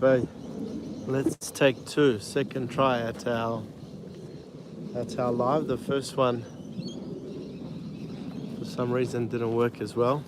Bay. Let's take two. Second try at our live. The first one for some reason didn't work as well.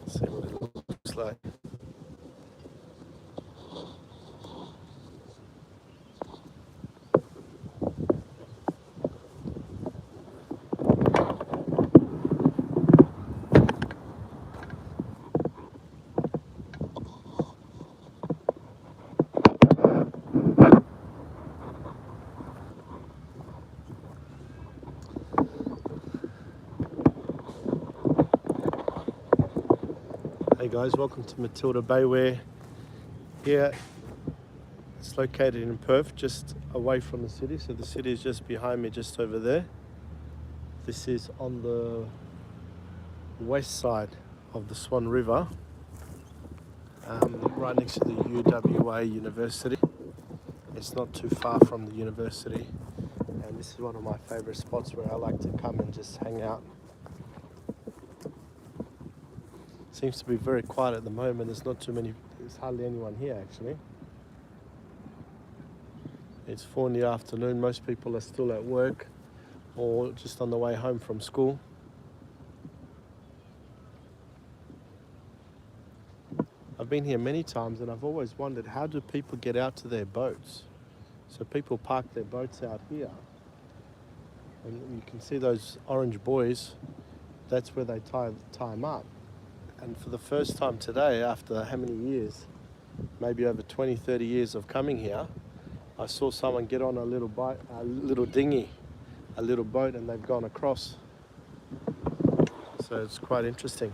Let's see what it looks like. Hey guys, welcome to Matilda Bay. We're here. It's located in Perth, just away from the city. So the city is just behind me, just over there. This is on the west side of the Swan River, right next to the UWA University. It's not too far from the university, and this is one of my favorite spots where I like to come and just hang out. Seems to be very quiet at the moment. There's hardly anyone here actually. It's 4 in the afternoon. Most people are still at work or just on the way home from school. I've been here many times and I've always wondered, how do people get out to their boats? So people park their boats out here, and you can see those orange buoys. That's where they tie them up. And for the first time today, after how many years, maybe over 20, 30 years of coming here, I saw someone get on a little dinghy, a little boat, and they've gone across. So it's quite interesting.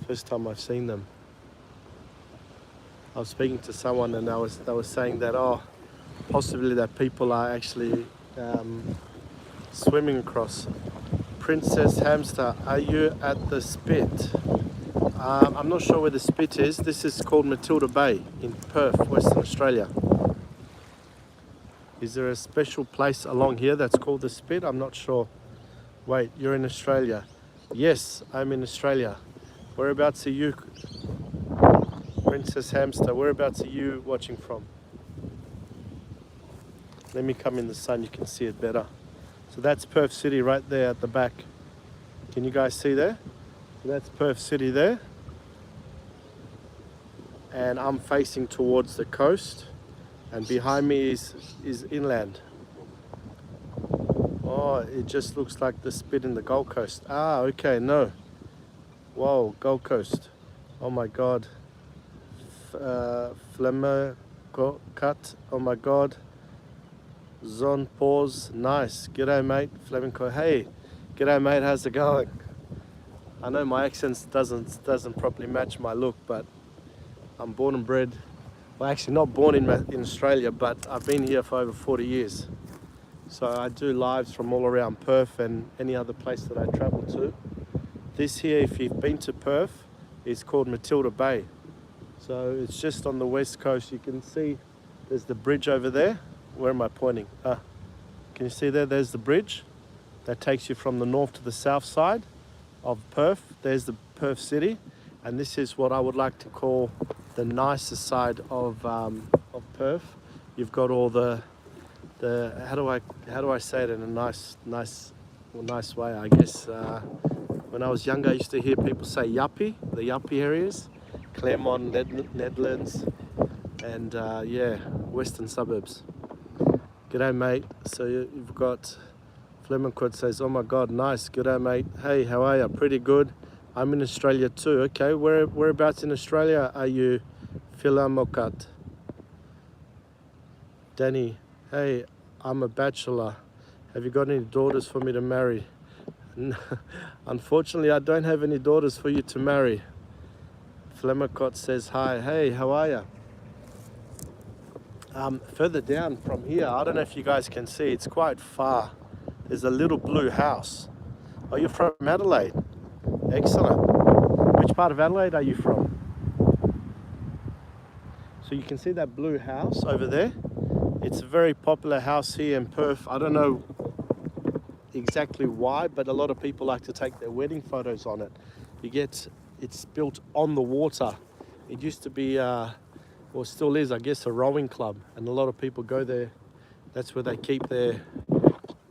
First time I've seen them. I was speaking to someone and they were saying that, possibly that people are actually swimming across. Princess Hamster, are you at the Spit? I'm not sure where the Spit is. This is called Matilda Bay in Perth, Western Australia. Is there a special place along here that's called the Spit? I'm not sure. Wait, you're in Australia? Yes, I'm in Australia. Whereabouts are you, Princess Hamster? Whereabouts are you watching from? Let me come in the sun, you can see it better. So that's Perth City right there at the back. Can you guys see there? So that's Perth City there. And I'm facing towards the coast. And behind me is inland. Oh, it just looks like the Spit in the Gold Coast. Ah, okay, no. Whoa, Gold Coast. Oh my God. Flemmer cut. Oh my God. Zon pause. Nice. G'day mate. Flamenco. Hey. G'day mate. How's it going? I know my accent doesn't properly match my look, but I'm born and bred. Well, actually not born in Australia, but I've been here for over 40 years. So I do lives from all around Perth and any other place that I travel to. This here, if you've been to Perth, is called Matilda Bay. So it's just on the west coast. You can see there's the bridge over there. Where am I pointing? Can you see there? There's the bridge that takes you from the north to the south side of Perth. There's the Perth City, and this is what I would like to call the nicer side of Perth. You've got all the how do I say it in a nice way? I guess when I was younger, I used to hear people say yuppie, the yuppie areas, Claremont, Netherlands, and western suburbs. G'day mate. So you've got Flemencourt says, oh my God, nice. G'day mate. Hey, how are you? Pretty good. I'm in Australia too. Okay, whereabouts in Australia are you? Philamokat. Danny, hey, I'm a bachelor. Have you got any daughters for me to marry? Unfortunately, I don't have any daughters for you to marry. Flemmercott says hi. Hey, how are you? Further down from here, I don't know if you guys can see, it's quite far. There's a little blue house. Oh, you're from Adelaide? Excellent. Which part of Adelaide are you from? So you can see that blue house over there. It's a very popular house here in Perth. I don't know exactly why, but a lot of people like to take their wedding photos on it. It's built on the water. It used to be, or still is, I guess, a rowing club, and a lot of people go there. That's where they keep their,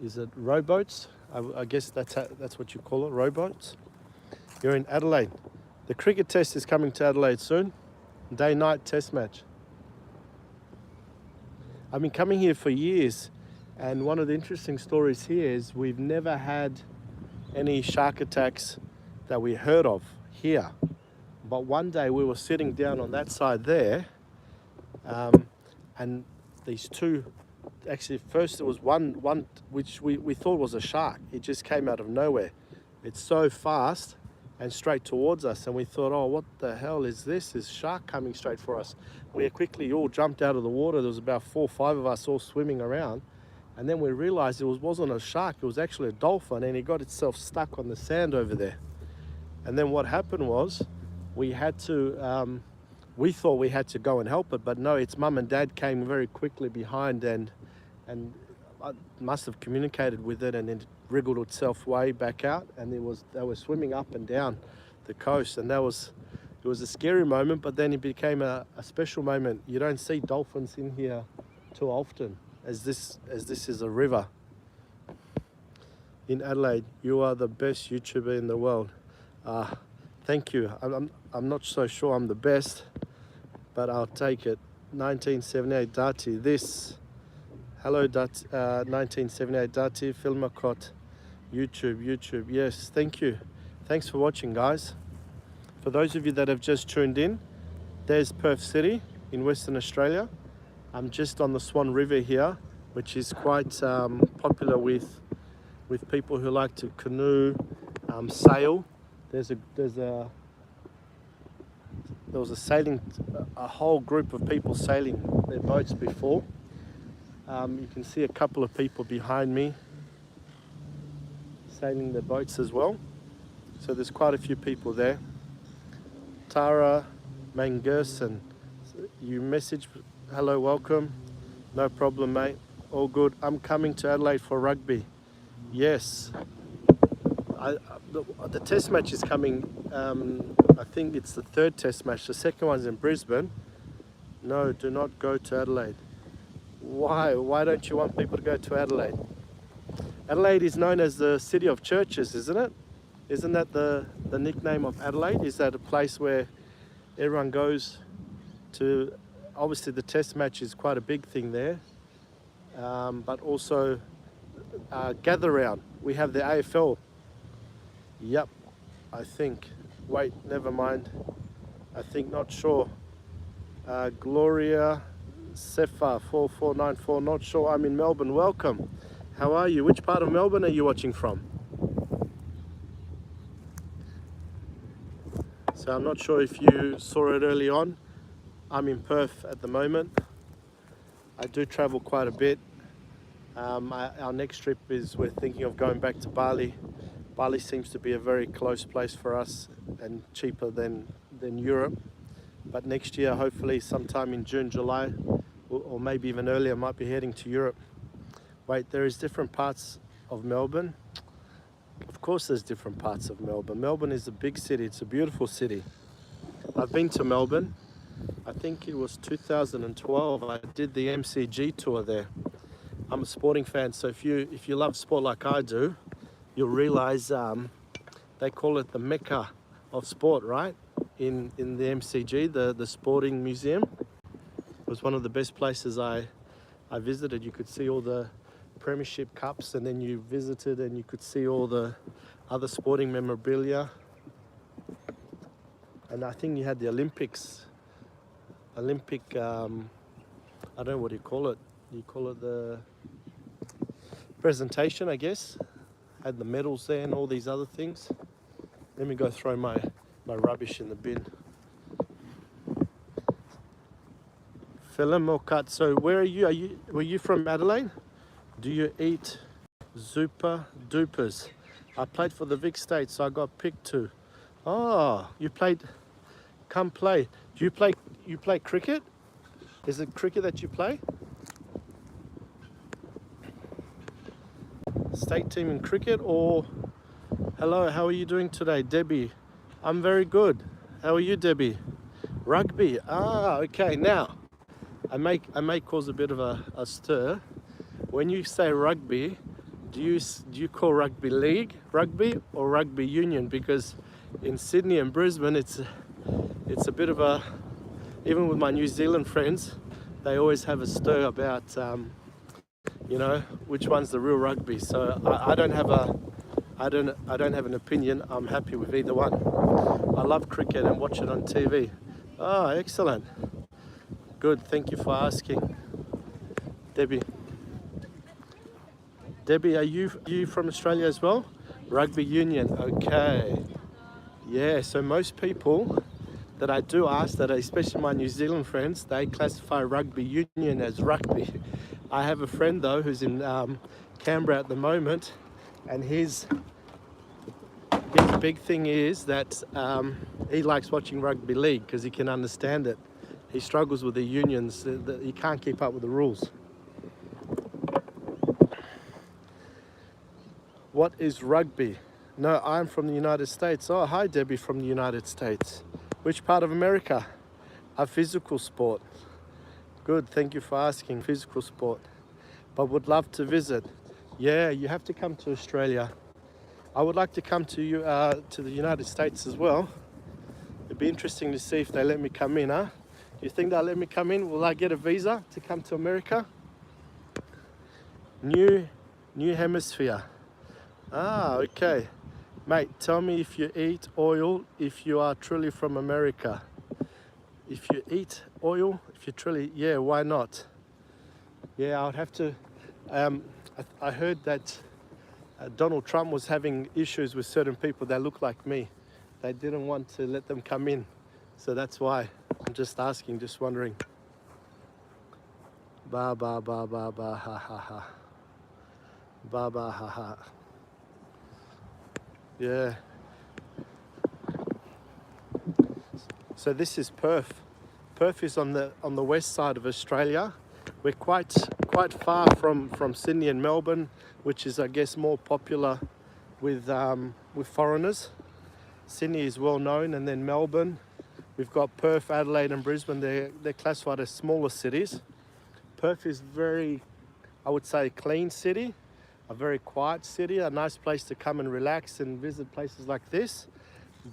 is it rowboats? I guess that's what you call it, rowboats. You're in Adelaide. The cricket test is coming to Adelaide soon. Day-night test match. I've been coming here for years, and one of the interesting stories here is we've never had any shark attacks that we heard of here. But one day we were sitting down on that side there, and these two, actually first there was one which we thought was a shark. It just came out of nowhere. It's so fast and straight towards us, and we thought, oh, what the hell is this? Is shark coming straight for us? We quickly all jumped out of the water. There was about 4 or 5 of us all swimming around, and then we realized it wasn't a shark, it was actually a dolphin, and it got itself stuck on the sand over there. And then what happened was we had to, we thought we had to go and help it, but no, its mum and dad came very quickly behind, and I must have communicated with it, and it wriggled itself way back out, and they were swimming up and down the coast, and it was a scary moment, but then it became a special moment. You don't see dolphins in here too often, as this is a river. In Adelaide, you are the best YouTuber in the world. Thank you. I'm not so sure I'm the best, but I'll take it. 1978 Dati. This. Hello, 1978 Dati. Filmakot. YouTube. Yes, thank you. Thanks for watching, guys. For those of you that have just tuned in, there's Perth City in Western Australia. I'm just on the Swan River here, which is quite popular with people who like to canoe, sail. There was a whole group of people sailing their boats before. You can see a couple of people behind me sailing their boats as well. So there's quite a few people there. Tara Mangerson, you message, hello, welcome. No problem, mate. All good. I'm coming to Adelaide for rugby. Yes. The test match is coming. I think it's the 3rd test match. The second one's in Brisbane. No, do not go to Adelaide. Why? Why don't you want people to go to Adelaide? Adelaide is known as the city of churches, isn't it? Isn't that the nickname of Adelaide? Is that a place where everyone goes to? Obviously the test match is quite a big thing there, but also gather round. We have the AFL. Yep, I think. Wait, never mind. I think, not sure. Gloria Sefa 4494, not sure. I'm in Melbourne. Welcome. How are you? Which part of Melbourne are you watching from? So I'm not sure if you saw it early on. I'm in Perth at the moment. I do travel quite a bit. Our next trip is, we're thinking of going back to Bali. Bali seems to be a very close place for us and cheaper than Europe. But next year, hopefully sometime in June, July, or maybe even earlier, I might be heading to Europe. Wait, there is different parts of Melbourne. Of course there's different parts of Melbourne. Melbourne is a big city, it's a beautiful city. I've been to Melbourne. I think it was 2012. I did the MCG tour there. I'm a sporting fan, so if you love sport like I do, you'll realize they call it the Mecca of sport, right? In the MCG, the sporting museum. It was one of the best places I visited. You could see all the Premiership Cups, and then you visited and you could see all the other sporting memorabilia. And I think you had the Olympic, I don't know, what do you call it? You call it the presentation, I guess. Had the medals there and all these other things. Let me go throw my rubbish in the bin. Film or cut. So where are you? Were you from Adelaide? Do you eat Super Dupers? I played for the Vic States, so I got picked to. Oh, you played. Come play. Do you play? You play cricket? Is it cricket that you play? State team in cricket or? Hello, how are you doing today, Debbie? I'm very good. How are you, Debbie? Rugby. Ah, okay. Now, I may cause a bit of a stir. When you say rugby, do you call rugby league rugby or rugby union? Because in Sydney and Brisbane, it's a bit of a, even with my New Zealand friends, they always have a stir about you know, which one's the real rugby. So I don't have an opinion. I'm happy with either one. I love cricket and watch it on TV. Oh, excellent. Good, thank you for asking. Debbie. Debbie, are you from Australia as well? Rugby union, okay. Yeah, so most people that I do ask, that especially my New Zealand friends, they classify rugby union as rugby. I have a friend though who's in Canberra at the moment, and his big thing is that he likes watching rugby league because he can understand it. He struggles with the unions, he can't keep up with the rules. What is rugby? No, I'm from the United States. Oh, hi Debbie from the United States. Which part of America? A physical sport. Good, thank you for asking. Physical sport. But would love to visit. Yeah, you have to come to Australia. I would like to come to you to the United States as well. It'd be interesting to see if they let me come in, huh? Do you think they'll let me come in? Will I get a visa to come to America? New hemisphere. Ah, okay. Mate, tell me if you eat oil, if you are truly from America. If you eat oil, if you truly, yeah, why not? Yeah, I would have to, I heard that Donald Trump was having issues with certain people that look like me. They didn't want to let them come in. So that's why I'm just asking, just wondering. Ba ba ba ba ba ha ha ha. Ba ba ha ha. Yeah. So this is Perth. Perth is on the west side of Australia. We're quite far from Sydney and Melbourne, which is I guess more popular with foreigners. Sydney is well known, and then Melbourne. We've got Perth, Adelaide, and Brisbane. They're classified as smaller cities. Perth is very, I would say, clean city, a very quiet city, a nice place to come and relax and visit places like this.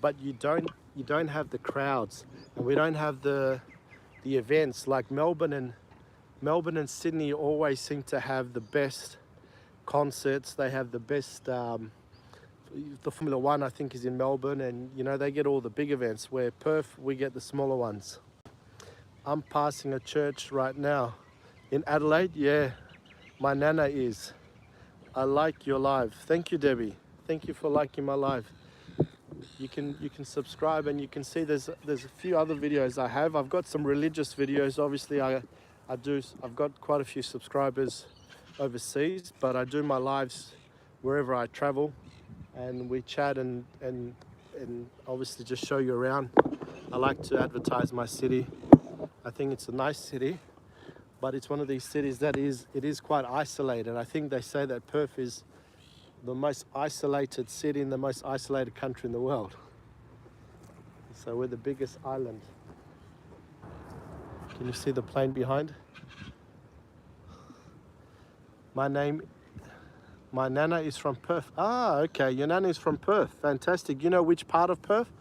But you don't have the crowds, and we don't have the events like Melbourne and Sydney always seem to have the best concerts. They have the best. The Formula One, I think, is in Melbourne, and you know they get all the big events. Where Perth, we get the smaller ones. I'm passing a church right now in Adelaide. Yeah, my nana is. I like your live. Thank you, Debbie. Thank you for liking my live. You can subscribe, and you can see there's a few other videos I have. I've got some religious videos. Obviously, I've got quite a few subscribers overseas, but I do my lives wherever I travel, and we chat and obviously just show you around. I like to advertise my city. I think it's a nice city, but it's one of these cities that it is quite isolated. I think they say that Perth is the most isolated city in the most isolated country in the world. So we're the biggest island. Can you see the plane behind? My nana is from Perth. Ah, okay, your nana is from Perth. Fantastic. You know which part of Perth?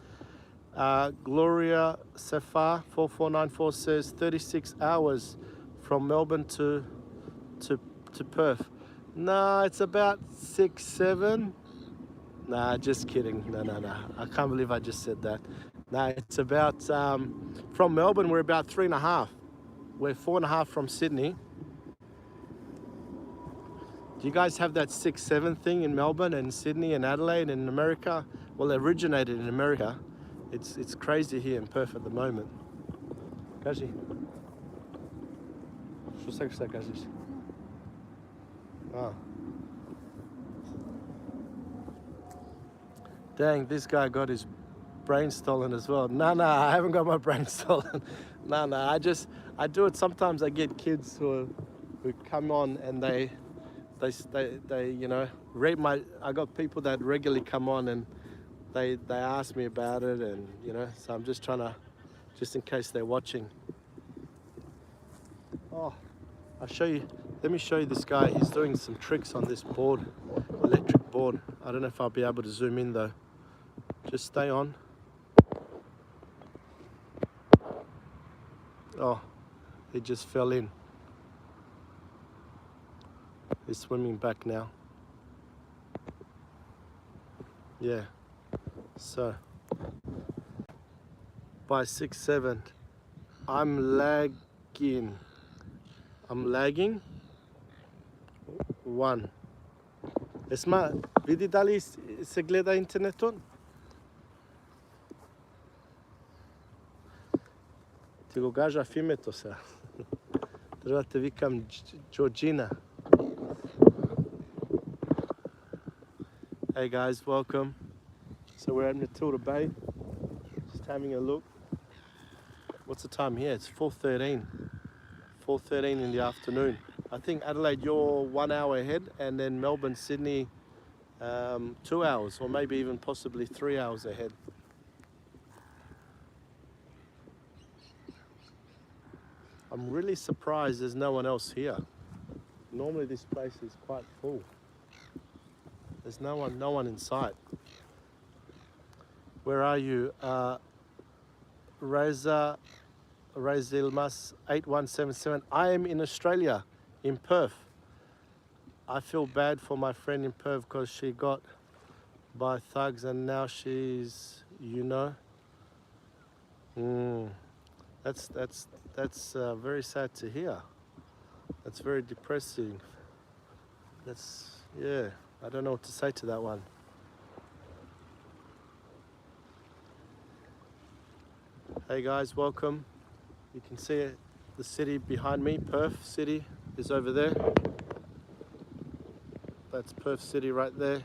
Gloria Safar 4494 says 36 hours from Melbourne to Perth. No, it's about 6, 7. Nah, just kidding. No. I can't believe I just said that. No, it's about, from Melbourne, we're about 3.5. We're 4.5 from Sydney. Do you guys have that 6, 7 thing in Melbourne and Sydney and Adelaide and America? Well, it originated in America. It's crazy here in Perth at the moment. Kaji. consegues sacar isto? Ah. Dang, this guy got his brain stolen as well. Nah, I haven't got my brain stolen. Nah, I do it sometimes. I get kids who come on and they you know, I got people that regularly come on and they ask me about it, and you know, so I'm just trying to, just in case they're watching. Oh, let me show you this guy. He's doing some tricks on this board, electric board. I don't know if I'll be able to zoom in though. Just stay on. Oh, he just fell in. He's swimming back now. Yeah, so by 6-7, I'm lagging. 1. Esma, vidi da li se gleda interneton? Ti go gaža filmeto se. Treba te vikam Georgina. Hey guys, welcome. So we're at Matilda Bay, just having a look. What's the time here? It's 4:13. 4:13 in the afternoon. I think Adelaide, you're 1 hour ahead, and then Melbourne, Sydney, 2 hours, or maybe even possibly 3 hours ahead. I'm really surprised there's no one else here. Normally this place is quite full. There's no one in sight. Where are you? Reza Ilmas 8177. I am in Australia, in Perth. I feel bad for my friend in Perth because she got by thugs and now she's, you know. That's very sad to hear. That's very depressing. Yeah, I don't know what to say to that one. Hey guys, welcome. You can see the city behind me. Perth City is over there. That's Perth City right there.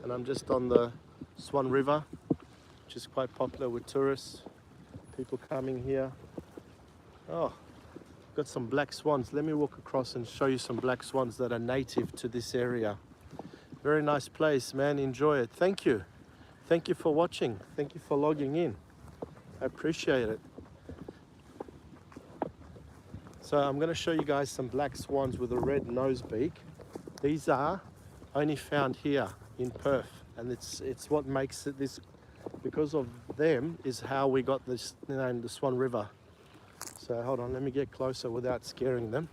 And I'm just on the Swan River, which is quite popular with tourists. People coming here. Oh, got some black swans. Let me walk across and show you some black swans that are native to this area. Very nice place, man. Enjoy it. Thank you. Thank you for watching. Thank you for logging in. I appreciate it. So I'm going to show you guys some black swans with a red nose beak. These are only found here in Perth, and it's what makes it this. Because of them is how we got this name, the Swan River. So hold on, let me get closer without scaring them.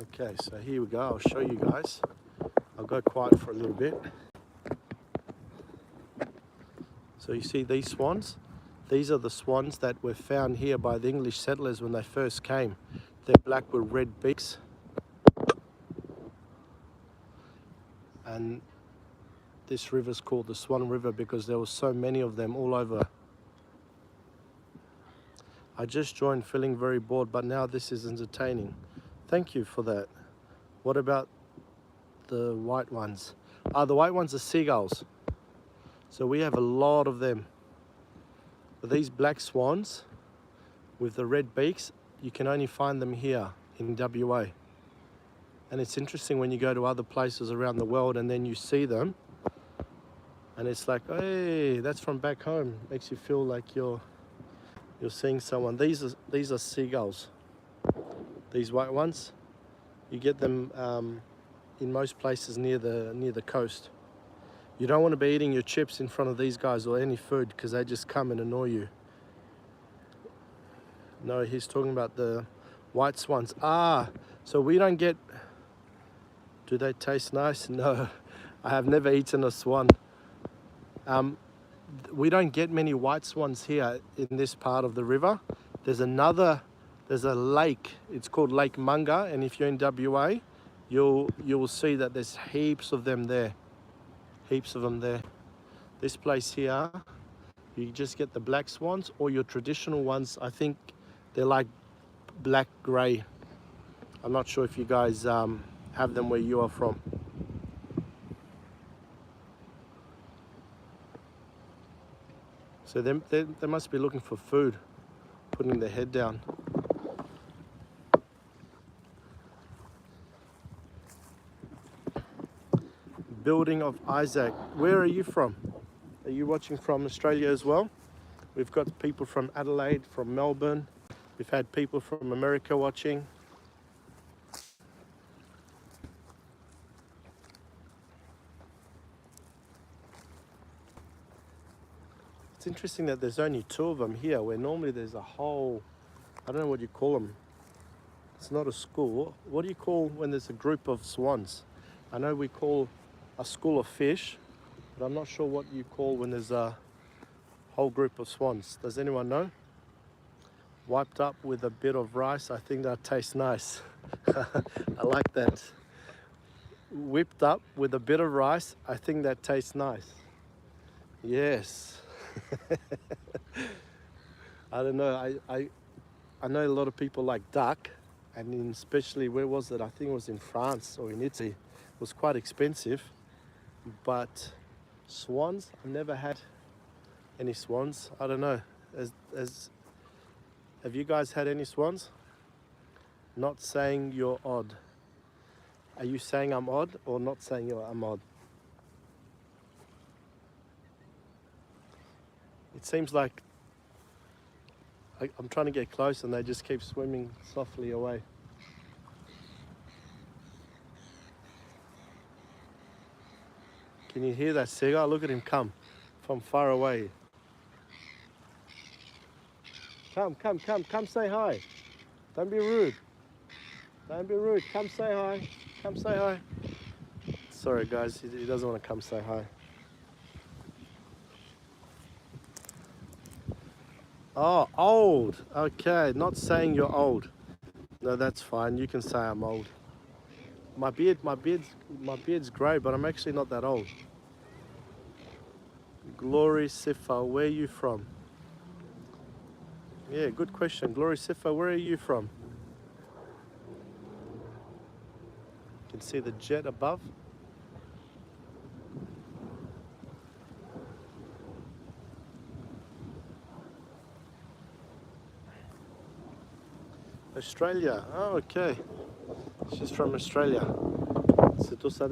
Okay, so here we go. I'll show you guys. I'll go quiet for a little bit. So you see these swans? These are the swans that were found here by the English settlers when they first came. They're black with red beaks. And this river is called the Swan River because there were so many of them all over. I just joined feeling very bored, but now this is entertaining. Thank you for that. What about the white ones? The white ones are seagulls. So we have a lot of them. But these black swans with the red beaks, you can only find them here in WA. And it's interesting when you go to other places around the world and then you see them and it's like, hey, that's from back home. Makes you feel like you're seeing someone. These are seagulls. These white ones, you get them in most places near the coast. You don't want to be eating your chips in front of these guys or any food because they just come and annoy you. No, he's talking about the white swans. So we don't get... Do they taste nice? No, I have never eaten a swan. We don't get many white swans here in this part of the river. There's a lake. It's called Lake Munga, and if you're in WA, you will see that there's heaps of them there. Heaps of them there. This place here You just get the black swans, or your traditional ones, I think they're like black grey. I'm not sure if you guys have them where you are from. So they must be looking for food, putting their head down. Building of Isaac. Where are you from? Are you watching from Australia as well? We've got people from Adelaide, from Melbourne. We've had people from America watching. It's interesting that there's only 2 of them here, where normally there's a whole, I don't know what you call them. It's not a school. What do you call when there's a group of swans? I know we call a school of fish, but I'm not sure what you call when there's a whole group of swans. Does anyone know? Wiped up with a bit of rice. I think that tastes nice. I like that. Whipped up with a bit of rice. I think that tastes nice. Yes. I don't know. I know a lot of people like duck, and especially, where was it? I think it was in France or in Italy. It was quite expensive. But swans, I've never had any swans. I don't know. Have you guys had any swans? Not saying you're odd. Are you saying I'm odd, or not saying I'm odd? It seems like I'm trying to get close and they just keep swimming softly away. Can you hear that seagull? Look at him come from far away. Come say hi. Don't be rude. Don't be rude. Come say hi. Come say hi. Sorry guys, he doesn't want to come say hi. Oh, old. Okay, not saying you're old. No, that's fine. You can say I'm old. My beard's grey, but I'm actually not that old. Glory Sifa, where are you from? Yeah, good question. Glory Sifa, where are you from? You can see the jet above. Australia. Oh, okay. She's from Australia. C'est tout ça?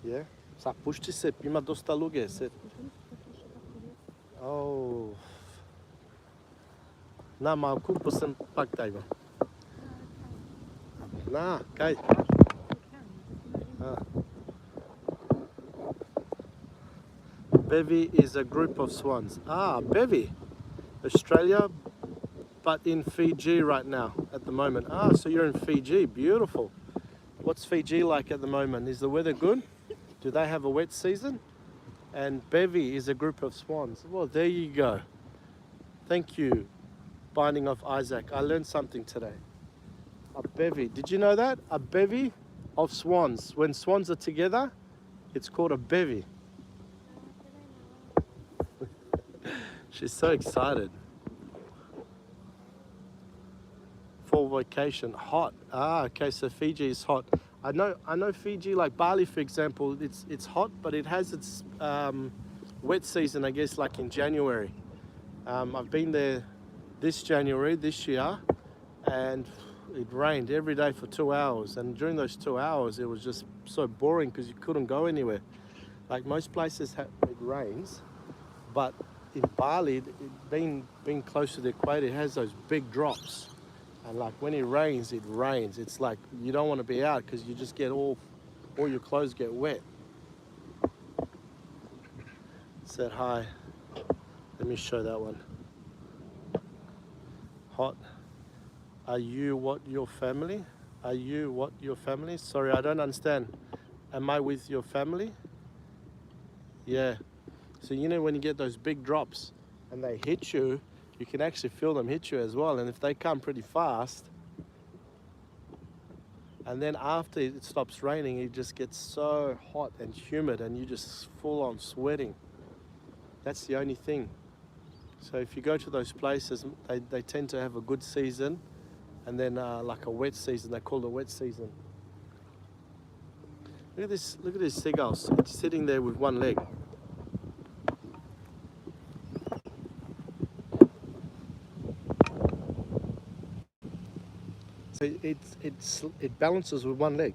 Yeah. Sa pušti se, ima dosta luge. Oh. Na, malku posem pak tajva. Na, kaj? Bevy is a group of swans. Ah, bevy. Australia, but in Fiji right now at the moment. Ah, so you're in Fiji. Beautiful. What's Fiji like at the moment? Is the weather good? Do they have a wet season? And bevy is a group of swans. Well, there you go. Thank you, Binding of Isaac. I learned something today. A bevy. Did you know that? A bevy of swans. When swans are together, it's called a bevy. She's so excited. Fall vacation, hot. Ah, okay, so Fiji is hot. I know Fiji, like Bali, for example, it's hot, but it has its wet season, I guess, like in January. I've been there this January, this year, and it rained every day for 2 hours. And during those 2 hours, it was just so boring because you couldn't go anywhere. Like most places, it rains, but in Bali, being close to the equator, it has those big drops. And like when it rains, it rains. It's like you don't want to be out because you just get all your clothes get wet. Said hi. Let me show that one. Hot. Are you what your family? Are you what your family? Sorry, I don't understand. Am I with your family? Yeah. So you know when you get those big drops and they hit you, you can actually feel them hit you as well. And if they come pretty fast, And then after it stops raining, it just gets so hot and humid and you just full on sweating. That's the only thing. So if you go to those places, they tend to have a good season and then like a wet season. They call it a wet season. Look at this seagull. It's sitting there with one leg. So it balances with one leg.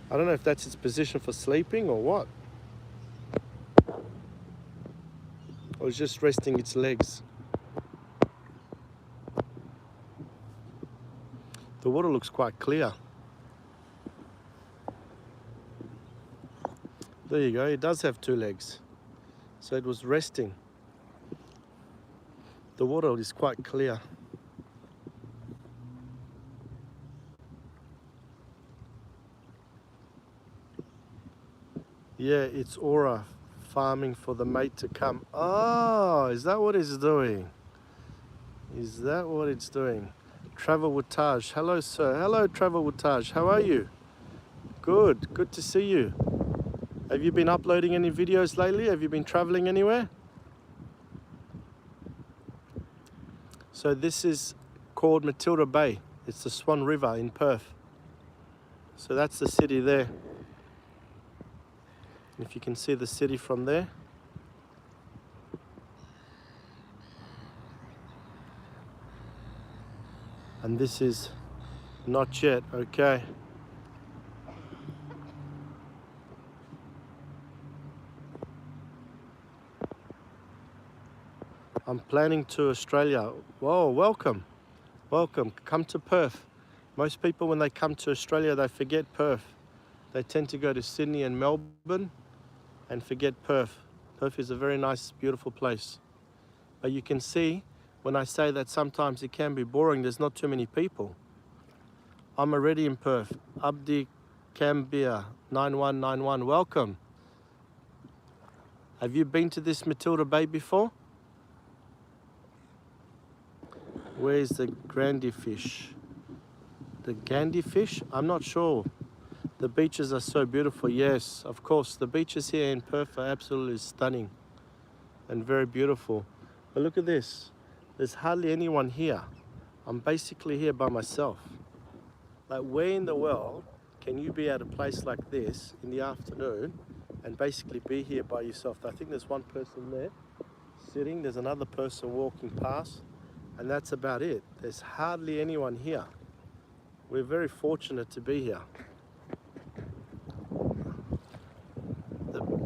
I don't know if that's its position for sleeping or what. Or it's just resting its legs. The water looks quite clear. There you go, it does have two legs. So it was resting. The water is quite clear. Yeah, it's aura farming for the mate to come. Oh, is that what it's doing? Is that what it's doing? Travel with Taj. Hello, sir. Hello, Travel with Taj. How are you? Good. Good to see you. Have you been uploading any videos lately? Have you been traveling anywhere? So this is called Matilda Bay. It's the Swan River in Perth. So that's the city there. If you can see the city from there. And this is not yet, okay. I'm planning to Australia. Whoa, welcome. Welcome. Come to Perth. Most people, when they come to Australia, they forget Perth. They tend to go to Sydney and Melbourne and forget Perth. Perth is a very nice, beautiful place. But you can see when I say that sometimes it can be boring, there's not too many people. I'm already in Perth. Abdi Cambia 9191, welcome. Have you been to this Matilda Bay before? Where's the Grandy fish? The Gandhi fish? I'm not sure. The beaches are so beautiful. Yes, of course. The beaches here in Perth are absolutely stunning and very beautiful. But look at this. There's hardly anyone here. I'm basically here by myself. Like, where in the world can you be at a place like this in the afternoon and basically be here by yourself? I think there's one person there sitting. There's another person walking past. And that's about it. There's hardly anyone here. We're very fortunate to be here.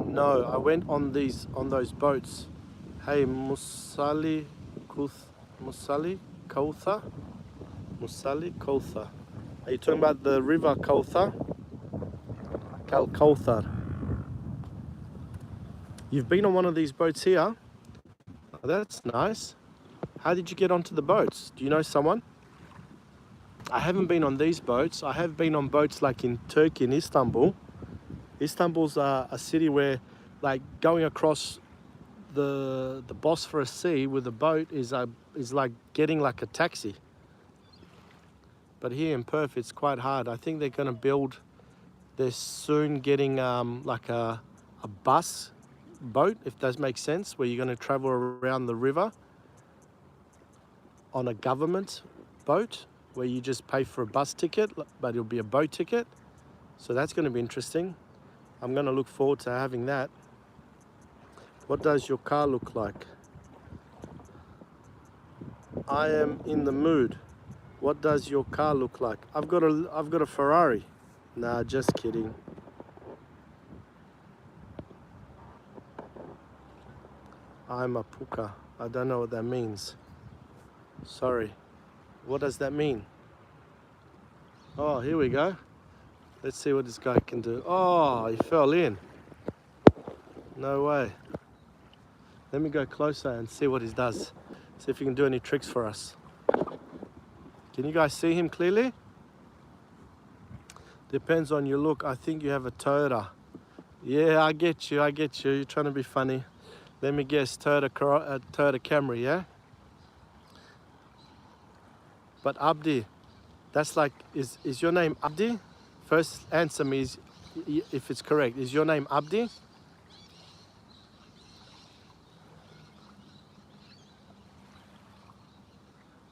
No, I went on those boats. Hey, Musali Kautha? Musali Kautha. Are you talking about the river Kautha? Kauthar. You've been on one of these boats here? Oh, that's nice. How did you get onto the boats? Do you know someone? I haven't been on these boats. I have been on boats like in Turkey, in Istanbul. Istanbul's a city where, like, going across the Bosphorus Sea with a boat is like getting like a taxi. But here in Perth, it's quite hard. I think they're going to build. They're soon getting like a bus boat, if that makes sense, where you're going to travel around the river on a government boat where you just pay for a bus ticket, but it'll be a boat ticket. So that's going to be interesting. I'm going to look forward to having that. What does your car look like? I am in the mood. What does your car look like? I've got a Ferrari. Nah, just kidding. I'm a puka. I don't know what that means. Sorry. What does that mean? Oh, here we go. Let's see what this guy can do. Oh, he fell in. No way. Let me go closer and see what he does. See if he can do any tricks for us. Can you guys see him clearly? Depends on your look. I think you have a Toyota. Yeah, I get you. You're trying to be funny. Let me guess, Toyota Camry, yeah? But Abdi, that's like, is your name Abdi? First answer me if it's correct. Is your name Abdi?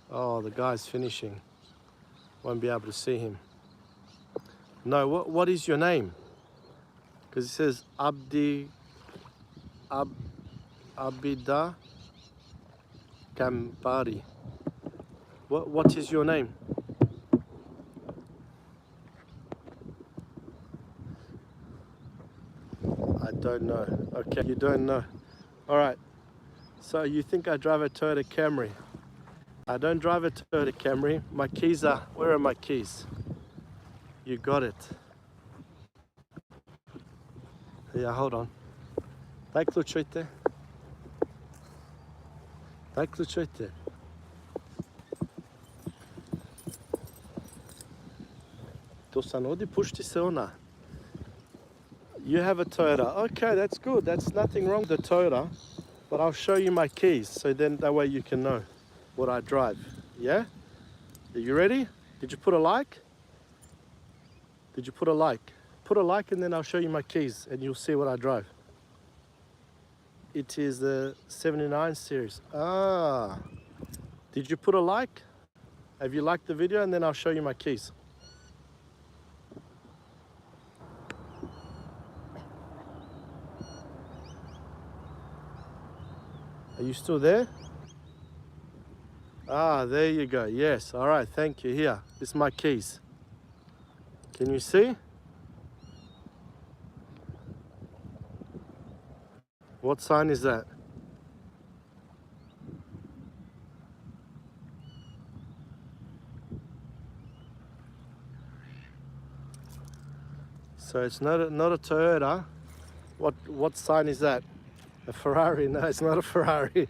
Oh, the guy's finishing. Won't be able to see him. No, what is your name? Because it says Abdi, Abida Kambari. What is your name? I don't know. Okay, you don't know. All right. So you think I drive a Toyota Camry? I don't drive a Toyota Camry. My keys are, where are my keys? You got it. Yeah, hold on. Дай ключите. Дай ключите. То са оди пушти се она. You have a Toyota. Okay, that's good. That's nothing wrong with the Toyota. But I'll show you my keys, so then that way you can know what I drive. Yeah? Are you ready? Did you put a like? Did you put a like? Put a like and then I'll show you my keys and you'll see what I drive. It is the 79 series. Ah. Did you put a like? Have you liked the video? And then I'll show you my keys. Are you still there? Ah, there you go. Yes. All right. Thank you. Here. This is my keys. Can you see? What sign is that? So it's not a Toyota. What sign is that? A Ferrari? No, it's not a Ferrari.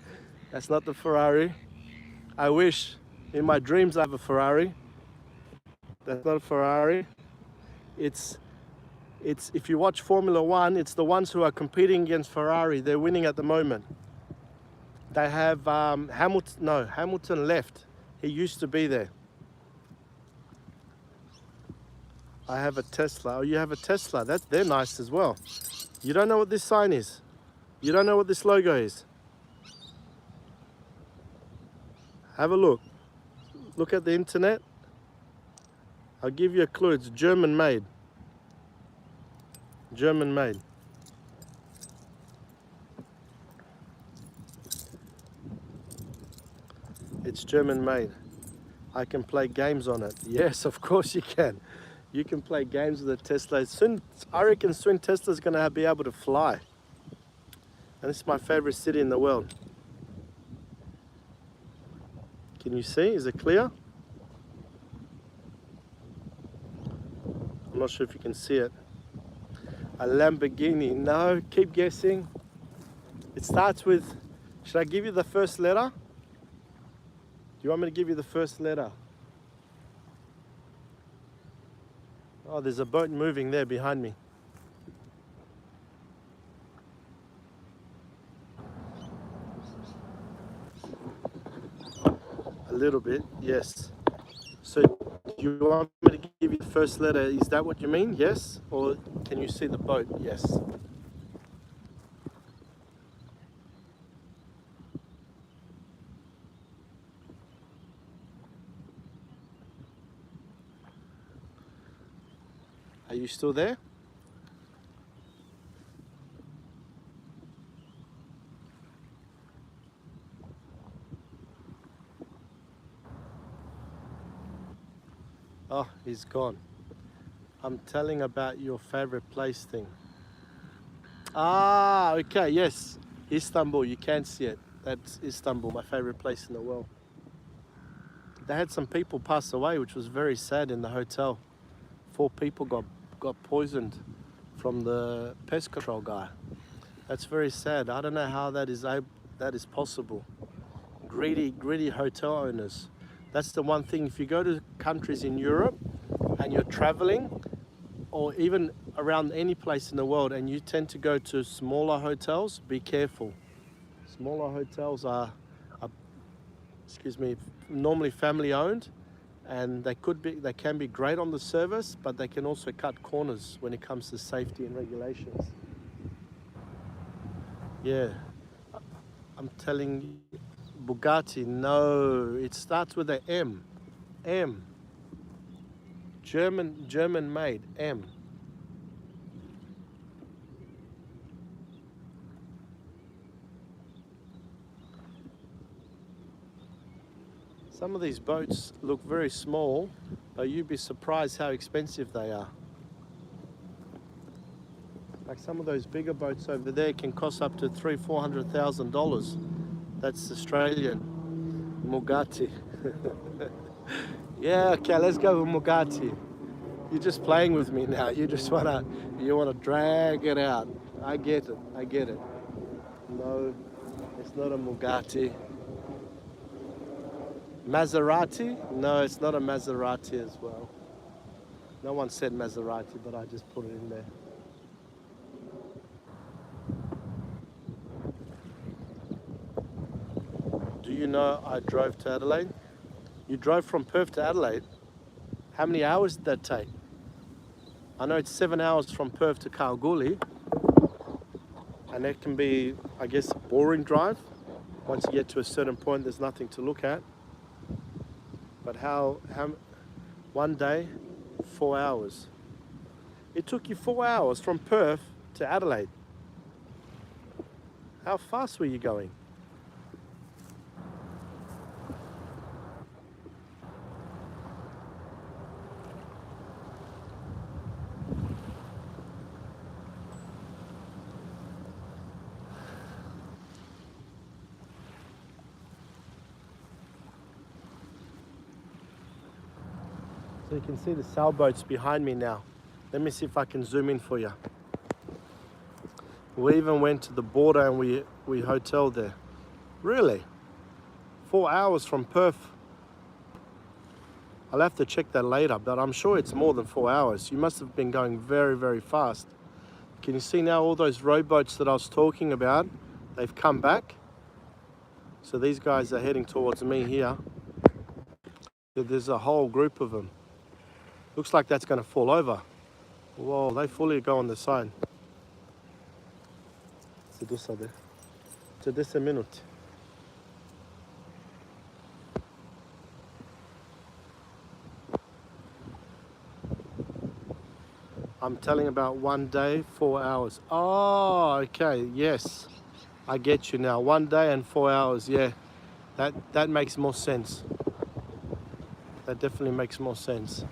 That's not the Ferrari. I wish. In my dreams I have a Ferrari. That's not a Ferrari. It's if you watch Formula One, it's the ones who are competing against Ferrari. They're winning at the moment. They have Hamilton. No, Hamilton left. He used to be there. I have a Tesla. Oh, you have a Tesla. They're nice as well. You don't know what this sign is. You don't know what this logo is. Have a look. Look at the internet. I'll give you a clue. It's German made. German made. It's German made. I can play games on it. Yes, of course you can. You can play games with a Tesla. Soon, I reckon soon Tesla's going to be able to fly. And this is my favorite city in the world. Can you see? Is it clear? I'm not sure if you can see it. A Lamborghini. No, keep guessing. It starts with, should I give you the first letter? Do you want me to give you the first letter? Oh, there's a boat moving there behind me. A little bit, yes. So do you want me to give you the first letter? Is that what you mean? Yes? Or can you see the boat? Yes. Are you still there? Oh, he's gone. I'm telling about your favorite place thing. Ah, okay, yes. Istanbul, you can see it. That's Istanbul, my favorite place in the world. They had some people pass away, which was very sad in the hotel. 4 people got poisoned from the pest control guy. That's very sad. I don't know how that is possible. Greedy hotel owners. That's the one thing. If you go to countries in Europe and you're traveling, or even around any place in the world, and you tend to go to smaller hotels, be careful. Smaller hotels are excuse me, normally family owned, and they can be great on the service, but they can also cut corners when it comes to safety and regulations. Yeah, I'm telling you, Bugatti, no, it starts with a M. M. German made, M. Some of these boats look very small, but you'd be surprised how expensive they are. Like some of those bigger boats over there can cost up to $300,000-$400,000. That's Australian. Bugatti. Yeah, okay, let's go with Bugatti. You're just playing with me now. You wanna drag it out. I get it. No, it's not a Bugatti. Maserati? No, it's not a Maserati as well. No one said Maserati, but I just put it in there. Do you know I drove to Adelaide? You drove from Perth to Adelaide? How many hours did that take? I know it's 7 hours from Perth to Kalgoorlie, and it can be, I guess, a boring drive. Once you get to a certain point, there's nothing to look at. But how one day, 4 hours. It took you 4 hours from Perth to Adelaide. How fast were you going? So you can see the sailboats behind me now. Let me see if I can zoom in for you. We even went to the border and we hoteled there. Really? 4 hours from Perth. I'll have to check that later, but I'm sure it's more than 4 hours. You must have been going very, very fast. Can you see now all those rowboats that I was talking about? They've come back. So these guys are heading towards me here. There's a whole group of them. Looks like that's going to fall over. Whoa, they fully go on the side. C'est 10 minutes. I'm telling about 1 day, 4 hours. Oh, okay, yes. I get you now. 1 day and 4 hours, yeah. That makes more sense. That definitely makes more sense.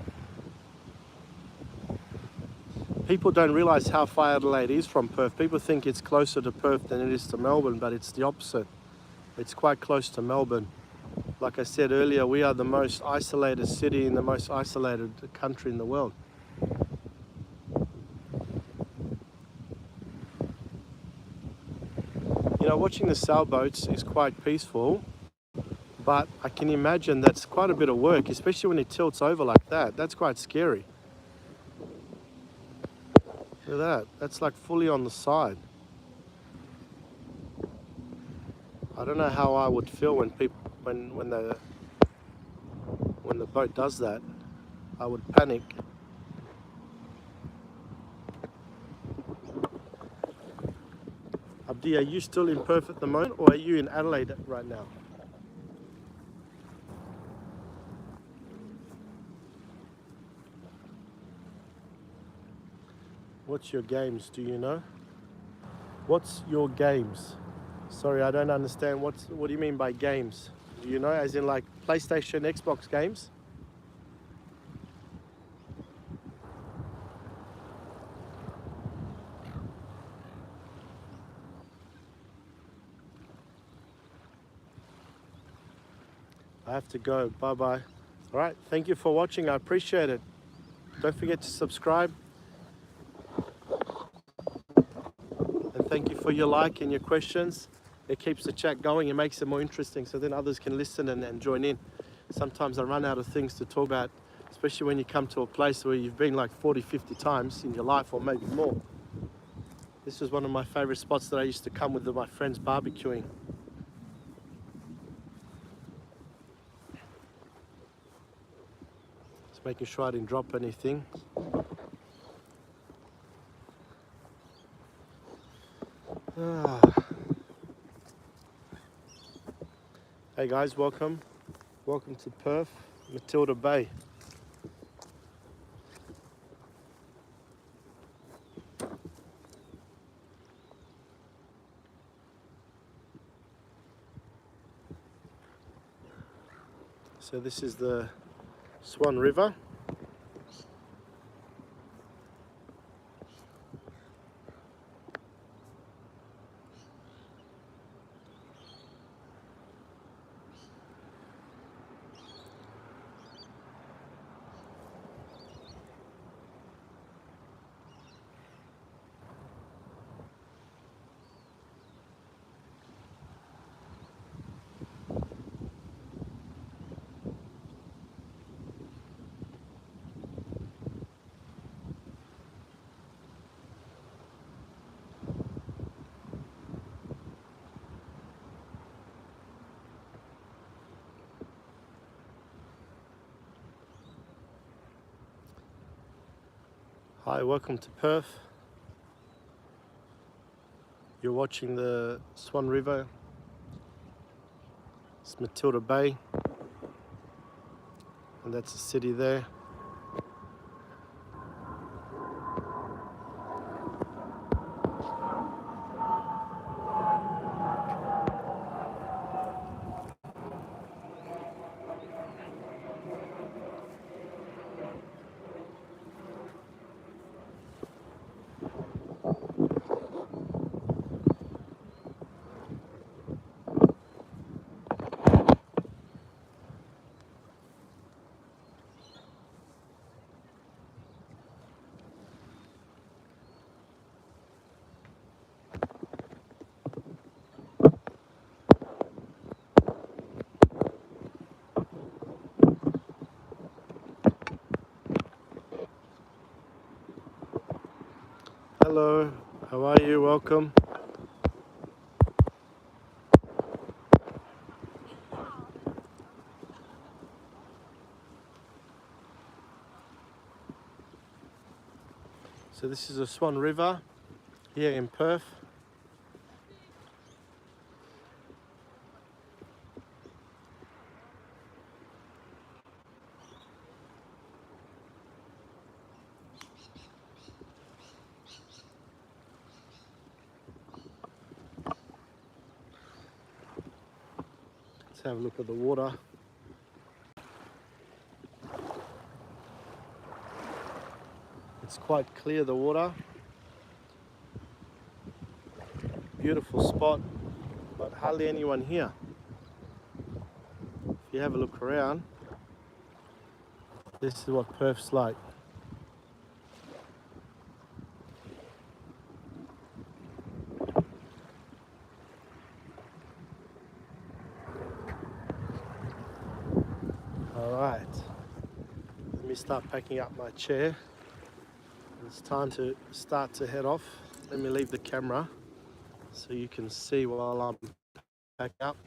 People don't realise how far Adelaide is from Perth. People think it's closer to Perth than it is to Melbourne, but it's the opposite. It's quite close to Melbourne. Like I said earlier, we are the most isolated city in the most isolated country in the world. You know, watching the sailboats is quite peaceful, but I can imagine that's quite a bit of work, especially when it tilts over like that. That's quite scary. Look at that. That's like fully on the side. I don't know how I would feel when the boat does that. I would panic. Abdi, are you still in Perth at the moment, or are you in Adelaide right now? What's your games, do you know? What's your games? Sorry, I don't understand. What do you mean by games? Do you know, as in like PlayStation, Xbox games? I have to go. Bye-bye. All right, thank you for watching. I appreciate it. Don't forget to subscribe. And thank you for your like and your questions. It keeps the chat going. It makes it more interesting so then others can listen and join in. Sometimes I run out of things to talk about, especially when you come to a place where you've been like 40, 50 times in your life or maybe more. This was one of my favorite spots that I used to come with my friends barbecuing. Just making sure I didn't drop anything. Hey guys, welcome. Welcome to Perth, Matilda Bay. So this is the Swan River. Hi, welcome to Perth. You're watching the Swan River. It's Matilda Bay, and that's the city there. Hello, how are you? Welcome. So this is the Swan River here in Perth. Let's have a look at the water. It's quite clear, the water. Beautiful spot, but hardly anyone here. If you have a look around, this is what Perth's like. All right, let me start packing up my chair. It's time to start to head off. Let me leave the camera so you can see while I'm packing up.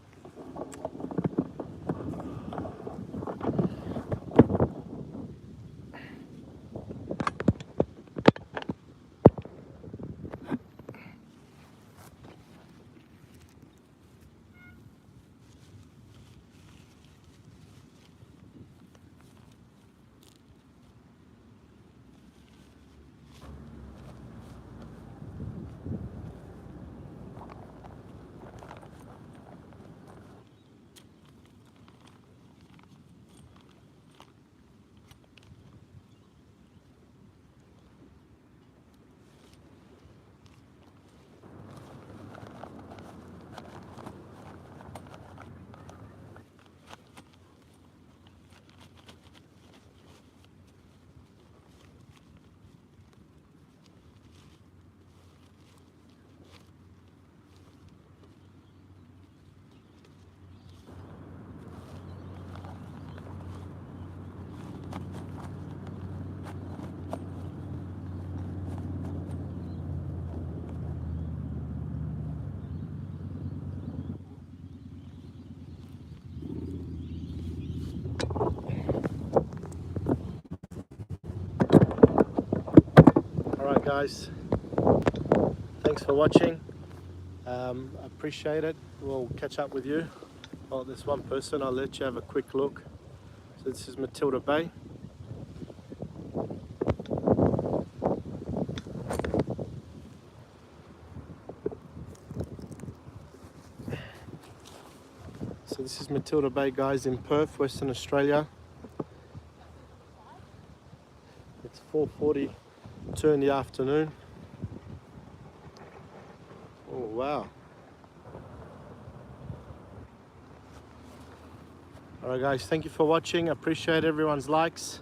guys, thanks for watching. Appreciate it. We'll catch up with you. Oh, there's one person, I'll let you have a quick look. So this is Matilda Bay. So this is Matilda Bay, guys, in Perth, Western Australia. It's 4:42 in the afternoon. Oh wow. Alright guys, thank you for watching. I appreciate everyone's likes.